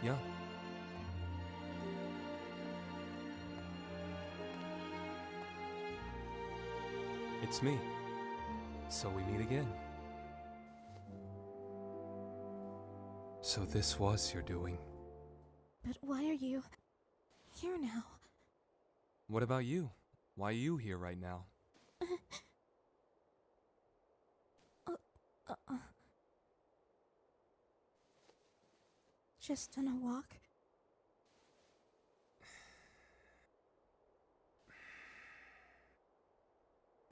Yeah. It's me. So we meet again. So this was your doing. But why are you here now? What about you? Why are you here right now? Just on a walk?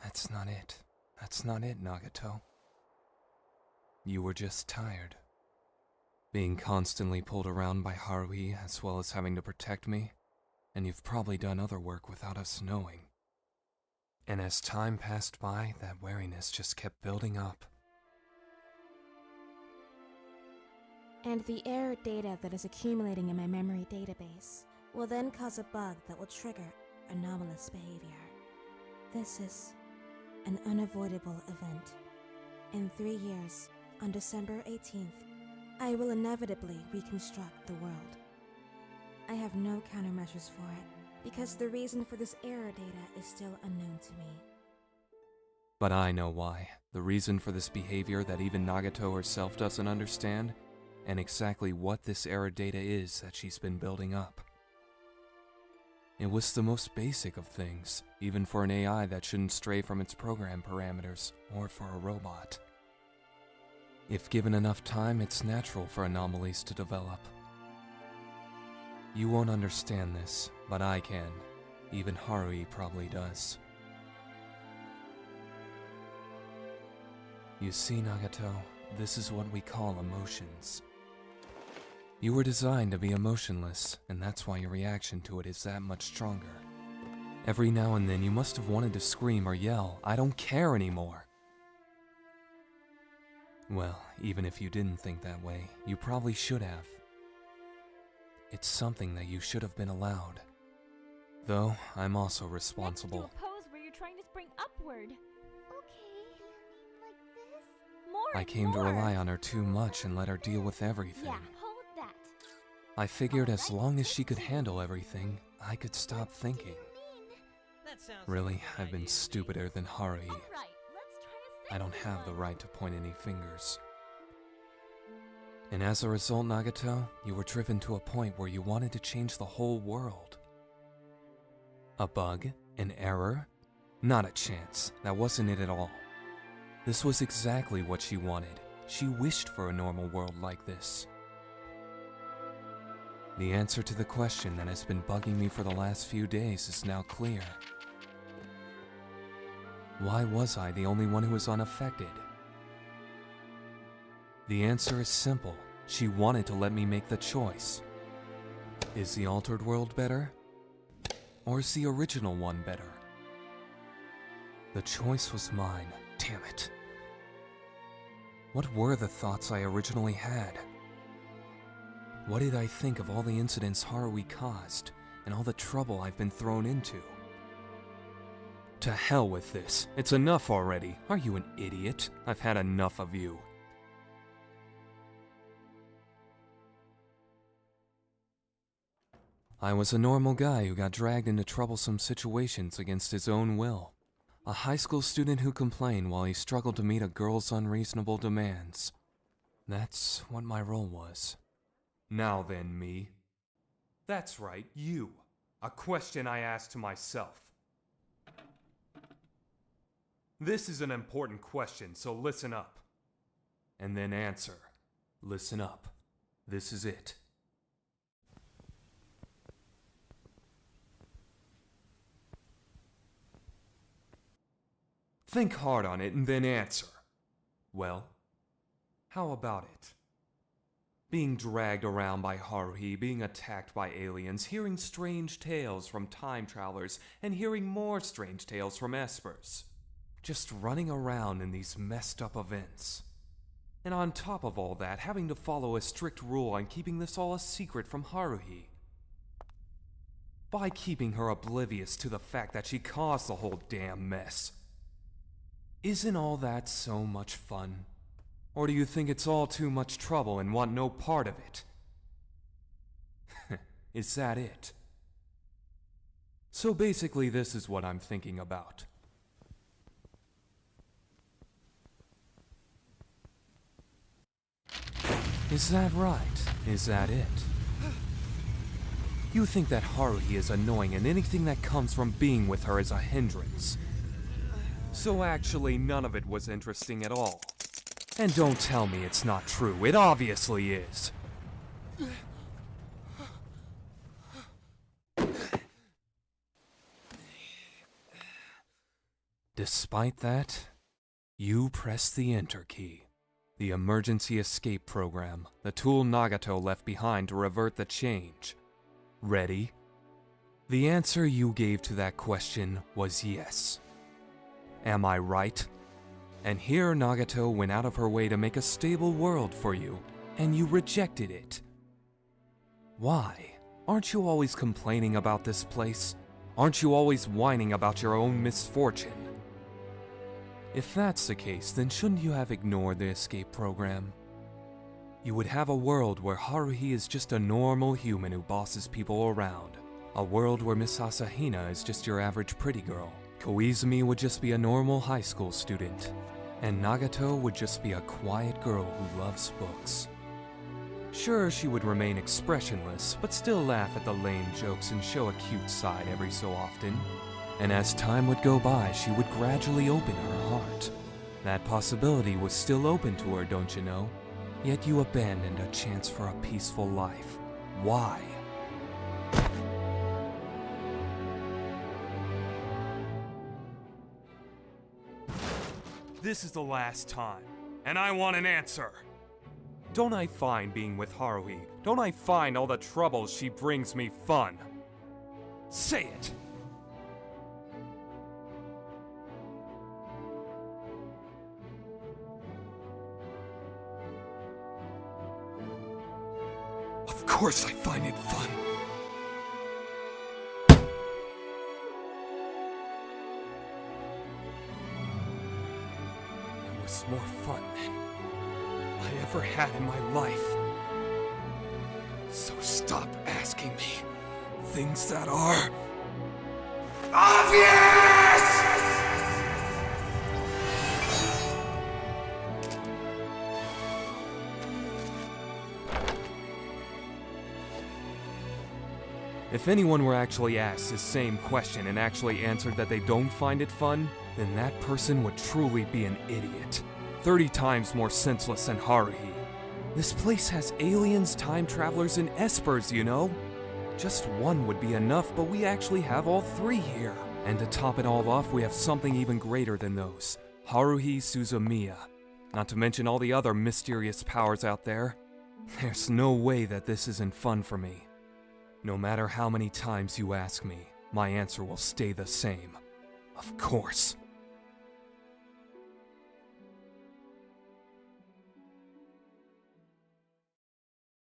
That's not it. That's not it, Nagato. You were just tired. Being constantly pulled around by Haruhi as well as having to protect me, and you've probably done other work without us knowing. And as time passed by, that wariness just kept building up. And the error data that is accumulating in my memory database will then cause a bug that will trigger anomalous behavior. This is an unavoidable event. In 3 years, on December 18th, I will inevitably reconstruct the world. I have no countermeasures for it, because the reason for this error data is still unknown to me. But I know why. The reason for this behavior that even Nagato herself doesn't understand, and exactly what this error data is that she's been building up. It was the most basic of things, even for an AI that shouldn't stray from its program parameters, or for a robot. If given enough time, it's natural for anomalies to develop. You won't understand this, but I can. Even Haruhi probably does. You see, Nagato, this is what we call emotions. You were designed to be emotionless, and that's why your reaction to it is that much stronger. Every now and then you must have wanted to scream or yell, "I don't care anymore!" Well, even if you didn't think that way, you probably should have. It's something that you should have been allowed. Though, I'm also responsible. Next to a pose where you're trying to spring upward. Okay, like this? More I and came to more. rely on her too much and let her deal with everything. Yeah, hold that. I figured as long as she could handle everything, I could stop thinking. That sounds Really, like a good I've been idea to me. stupider than Haruhi. All right, let's try a I don't sexy have the one. right to point any fingers. And as a result, Nagato, you were driven to a point where you wanted to change the whole world. A bug? An error? Not a chance. That wasn't it at all. This was exactly what she wanted. She wished for a normal world like this. The answer to the question that has been bugging me for the last few days is now clear. Why was I the only one who was unaffected? The answer is simple. She wanted to let me make the choice. Is the altered world better? Or is the original one better? The choice was mine. Damn it. What were the thoughts I originally had? What did I think of all the incidents Haruhi caused, and all the trouble I've been thrown into? To hell with this. It's enough already. Are you an idiot? I've had enough of you. I was a normal guy who got dragged into troublesome situations against his own will. A high school student who complained while he struggled to meet a girl's unreasonable demands. That's what my role was. Now then, me. That's right, you. A question I asked to myself. This is an important question, so listen up. And then answer. Listen up. This is it. Think hard on it and then answer. Well, how about it? Being dragged around by Haruhi, being attacked by aliens, hearing strange tales from time travelers, and hearing more strange tales from espers. Just running around in these messed up events. And on top of all that, having to follow a strict rule on keeping this all a secret from Haruhi. By keeping her oblivious to the fact that she caused the whole damn mess. Isn't all that so much fun? Or do you think it's all too much trouble and want no part of it? Is that it? So basically, this is what I'm thinking about. Is that right? Is that it? You think that Haruhi is annoying and anything that comes from being with her is a hindrance. So actually, none of it was interesting at all. And don't tell me it's not true. It obviously is. Despite that, you press the enter key. The emergency escape program, the tool Nagato left behind to revert the change. Ready? The answer you gave to that question was yes. Am I right? And here Nagato went out of her way to make a stable world for you, and you rejected it. Why? Aren't you always complaining about this place? Aren't you always whining about your own misfortune? If that's the case, then shouldn't you have ignored the escape program? You would have a world where Haruhi is just a normal human who bosses people around. A world where Miss Asahina is just your average pretty girl. Koizumi would just be a normal high school student. And Nagato would just be a quiet girl who loves books. Sure, she would remain expressionless, but still laugh at the lame jokes and show a cute side every so often. And as time would go by, she would gradually open her heart. That possibility was still open to her, don't you know? Yet you abandoned a chance for a peaceful life. Why? This is the last time, and I want an answer. Don't I find being with Haruhi, don't I find all the troubles she brings me fun? Say it! Of course I find it fun. It was more fun than I ever had in my life. So stop asking me things that are obvious! If anyone were actually asked this same question and actually answered that they don't find it fun, then that person would truly be an idiot. 30 times more senseless than Haruhi. This place has aliens, time travelers, and espers, you know? Just one would be enough, but we actually have all three here. And to top it all off, we have something even greater than those. Haruhi Suzumiya. Not to mention all the other mysterious powers out there. There's no way that this isn't fun for me. No matter how many times you ask me, my answer will stay the same. Of course.